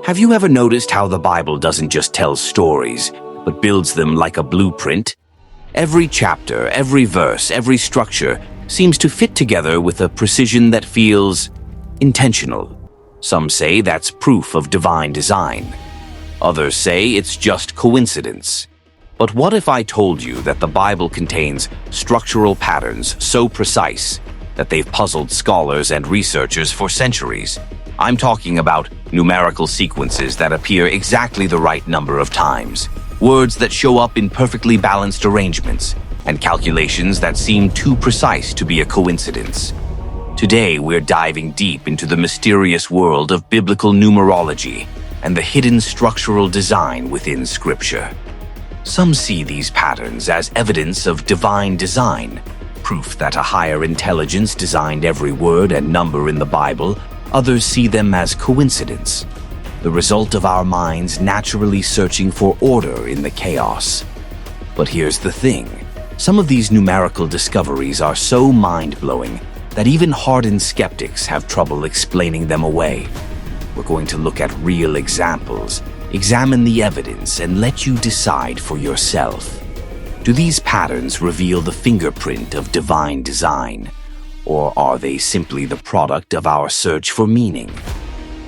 Have you ever noticed how the Bible doesn't just tell stories, but builds them like a blueprint? Every chapter, every verse, every structure seems to fit together with a precision that feels intentional. Some say that's proof of divine design. Others say it's just coincidence. But what if I told you that the Bible contains structural patterns so precise that they've puzzled scholars and researchers for centuries? I'm talking about numerical sequences that appear exactly the right number of times, words that show up in perfectly balanced arrangements, and calculations that seem too precise to be a coincidence. Today, we're diving deep into the mysterious world of biblical numerology and the hidden structural design within Scripture. Some see these patterns as evidence of divine design, proof that a higher intelligence designed every word and number in the Bible. Others see them as coincidence, the result of our minds naturally searching for order in the chaos. But here's the thing. Some of these numerical discoveries are so mind-blowing that even hardened skeptics have trouble explaining them away. We're going to look at real examples, examine the evidence, and let you decide for yourself. Do these patterns reveal the fingerprint of divine design, or are they simply the product of our search for meaning?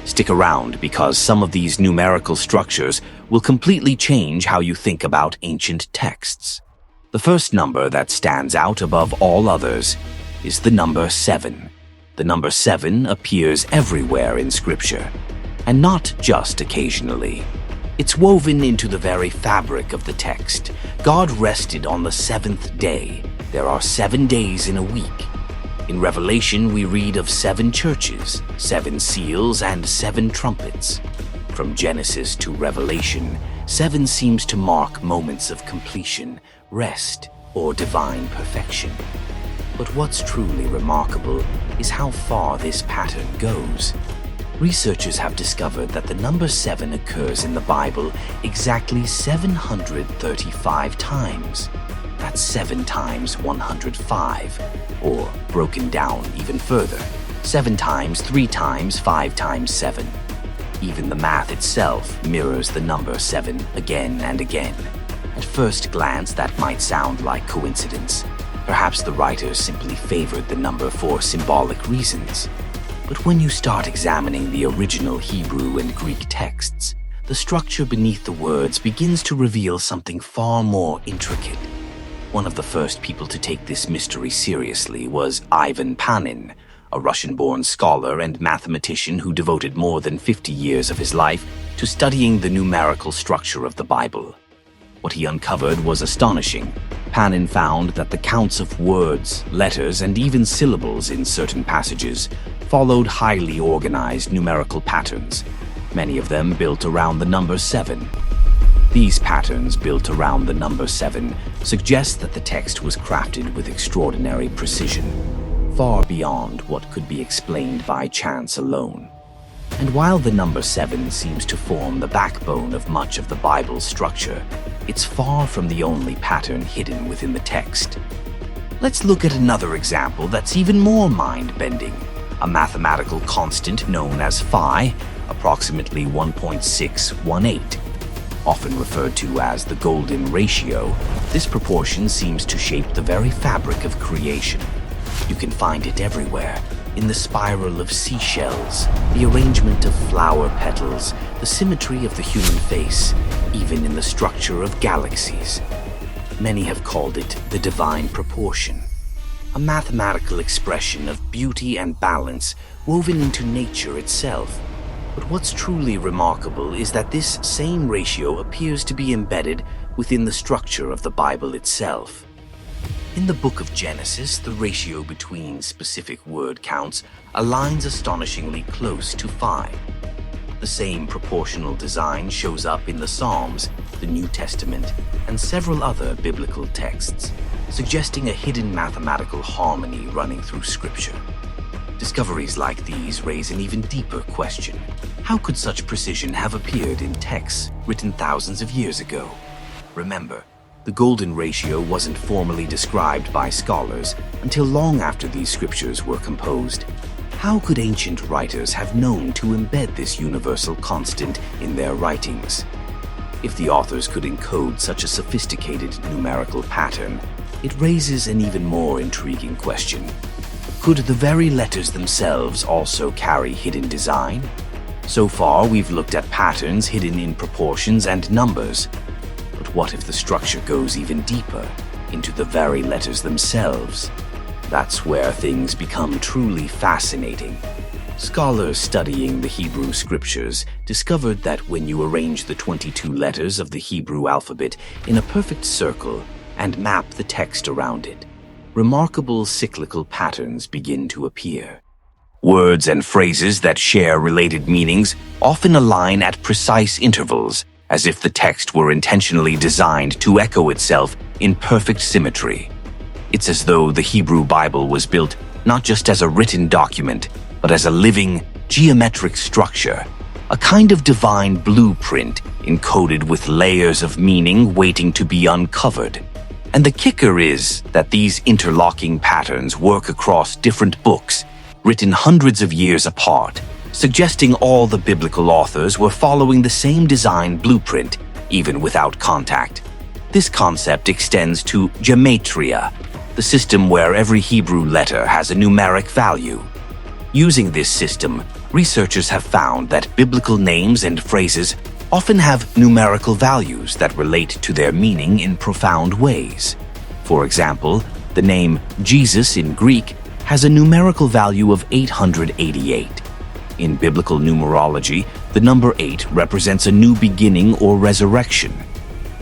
Stick around, because some of these numerical structures will completely change how you think about ancient texts. The first number that stands out above all others is the number 7. The number 7 appears everywhere in Scripture, and not just occasionally. It's woven into the very fabric of the text. God rested on the 7th day. There are 7 days in a week. In Revelation, we read of 7 churches, 7 seals, and 7 trumpets. From Genesis to Revelation, 7 seems to mark moments of completion, rest, or divine perfection. But what's truly remarkable is how far this pattern goes. Researchers have discovered that the number 7 occurs in the Bible exactly 735 times. That's 7 times 105, or broken down even further, 7 times 3 times 5 times 7. Even the math itself mirrors the number 7 again and again. At first glance, that might sound like coincidence. Perhaps the writers simply favored the number for symbolic reasons. But when you start examining the original Hebrew and Greek texts, the structure beneath the words begins to reveal something far more intricate. One of the first people to take this mystery seriously was Ivan Panin, a Russian-born scholar and mathematician who devoted more than 50 years of his life to studying the numerical structure of the Bible. What he uncovered was astonishing. Panin found that the counts of words, letters, and even syllables in certain passages followed highly organized numerical patterns, many of them built around the number 7. These patterns, built around the number 7, suggest that the text was crafted with extraordinary precision, far beyond what could be explained by chance alone. And while the number 7 seems to form the backbone of much of the Bible's structure, it's far from the only pattern hidden within the text. Let's look at another example that's even more mind-bending. A mathematical constant known as phi, approximately 1.618. Often referred to as the golden ratio, this proportion seems to shape the very fabric of creation. You can find it everywhere, in the spiral of seashells, the arrangement of flower petals, the symmetry of the human face, even in the structure of galaxies. Many have called it the divine proportion, a mathematical expression of beauty and balance woven into nature itself. But what's truly remarkable is that this same ratio appears to be embedded within the structure of the Bible itself. In the book of Genesis, the ratio between specific word counts aligns astonishingly close to 5. The same proportional design shows up in the Psalms, the New Testament, and several other biblical texts, suggesting a hidden mathematical harmony running through Scripture. Discoveries like these raise an even deeper question. How could such precision have appeared in texts written thousands of years ago? Remember, the golden ratio wasn't formally described by scholars until long after these scriptures were composed. How could ancient writers have known to embed this universal constant in their writings? If the authors could encode such a sophisticated numerical pattern, it raises an even more intriguing question. Could the very letters themselves also carry hidden design? So far, we've looked at patterns hidden in proportions and numbers. But what if the structure goes even deeper, into the very letters themselves? That's where things become truly fascinating. Scholars studying the Hebrew scriptures discovered that when you arrange the 22 letters of the Hebrew alphabet in a perfect circle and map the text around it, remarkable cyclical patterns begin to appear. Words and phrases that share related meanings often align at precise intervals, as if the text were intentionally designed to echo itself in perfect symmetry. It's as though the Hebrew Bible was built not just as a written document, but as a living, geometric structure, a kind of divine blueprint encoded with layers of meaning waiting to be uncovered. And the kicker is that these interlocking patterns work across different books, written hundreds of years apart, suggesting all the biblical authors were following the same design blueprint, even without contact. This concept extends to gematria, the system where every Hebrew letter has a numeric value. Using this system, researchers have found that biblical names and phrases often have numerical values that relate to their meaning in profound ways. For example, the name Jesus in Greek has a numerical value of 888. In biblical numerology, the number 8 represents a new beginning or resurrection.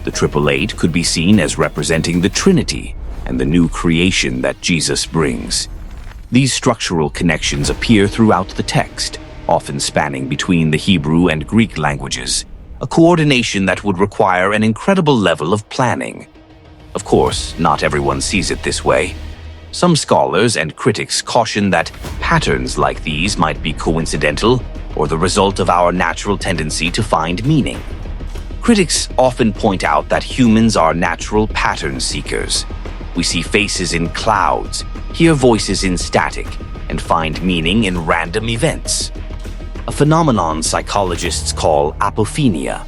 The 888 could be seen as representing the Trinity and the new creation that Jesus brings. These structural connections appear throughout the text, often spanning between the Hebrew and Greek languages, a coordination that would require an incredible level of planning. Of course, not everyone sees it this way. Some scholars and critics caution that patterns like these might be coincidental or the result of our natural tendency to find meaning. Critics often point out that humans are natural pattern seekers. We see faces in clouds, hear voices in static, and find meaning in random events. A phenomenon psychologists call apophenia.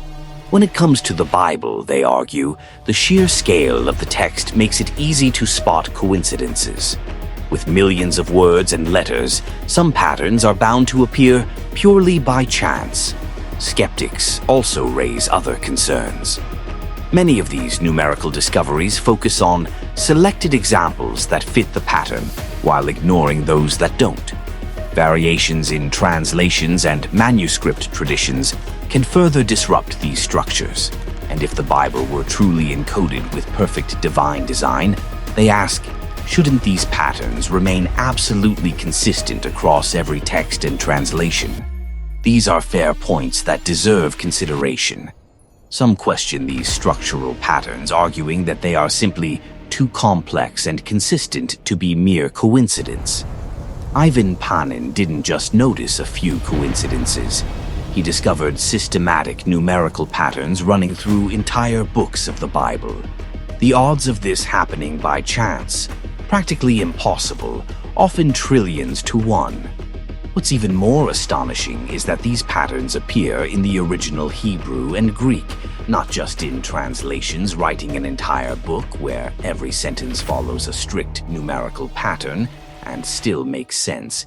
When it comes to the Bible, they argue, the sheer scale of the text makes it easy to spot coincidences. With millions of words and letters, some patterns are bound to appear purely by chance. Skeptics also raise other concerns. Many of these numerical discoveries focus on selected examples that fit the pattern, while ignoring those that don't. Variations in translations and manuscript traditions can further disrupt these structures. And if the Bible were truly encoded with perfect divine design, they ask, shouldn't these patterns remain absolutely consistent across every text and translation? These are fair points that deserve consideration. Some question these structural patterns, arguing that they are simply too complex and consistent to be mere coincidence. Ivan Panin didn't just notice a few coincidences. He discovered systematic numerical patterns running through entire books of the Bible. The odds of this happening by chance, practically impossible, often trillions to one. What's even more astonishing is that these patterns appear in the original Hebrew and Greek, not just in translations. Writing an entire book where every sentence follows a strict numerical pattern and still makes sense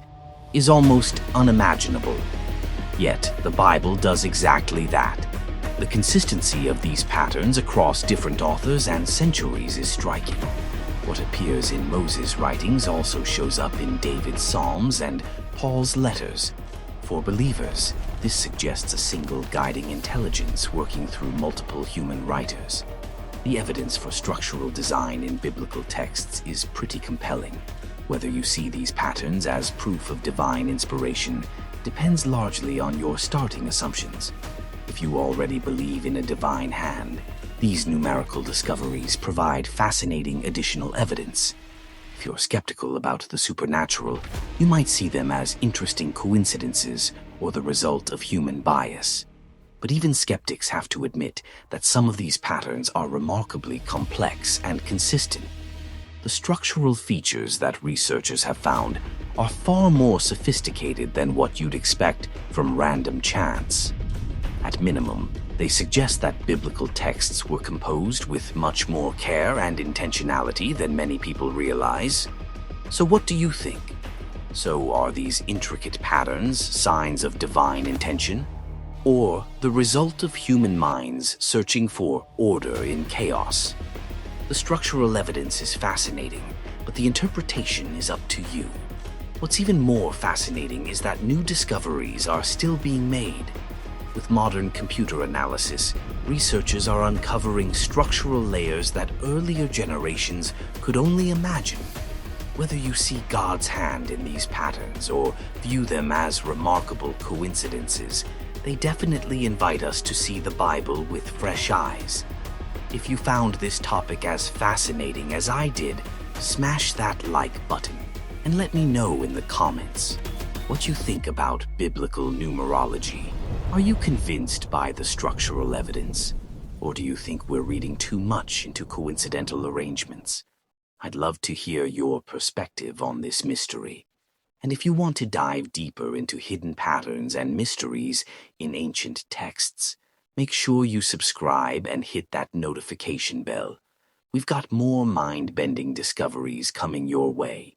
is almost unimaginable. Yet, the Bible does exactly that. The consistency of these patterns across different authors and centuries is striking. What appears in Moses' writings also shows up in David's Psalms and Paul's letters. For believers, this suggests a single guiding intelligence working through multiple human writers. The evidence for structural design in biblical texts is pretty compelling. Whether you see these patterns as proof of divine inspiration depends largely on your starting assumptions. If you already believe in a divine hand, these numerical discoveries provide fascinating additional evidence. If you're skeptical about the supernatural, you might see them as interesting coincidences or the result of human bias. But even skeptics have to admit that some of these patterns are remarkably complex and consistent. The structural features that researchers have found are far more sophisticated than what you'd expect from random chance. At minimum, they suggest that biblical texts were composed with much more care and intentionality than many people realize. So what do you think? So are these intricate patterns signs of divine intention? Or the result of human minds searching for order in chaos? The structural evidence is fascinating, but the interpretation is up to you. What's even more fascinating is that new discoveries are still being made. With modern computer analysis, researchers are uncovering structural layers that earlier generations could only imagine. Whether you see God's hand in these patterns or view them as remarkable coincidences, they definitely invite us to see the Bible with fresh eyes. If you found this topic as fascinating as I did, smash that like button and let me know in the comments what you think about biblical numerology. Are you convinced by the structural evidence? Or do you think we're reading too much into coincidental arrangements? I'd love to hear your perspective on this mystery. And if you want to dive deeper into hidden patterns and mysteries in ancient texts, make sure you subscribe and hit that notification bell. We've got more mind-bending discoveries coming your way.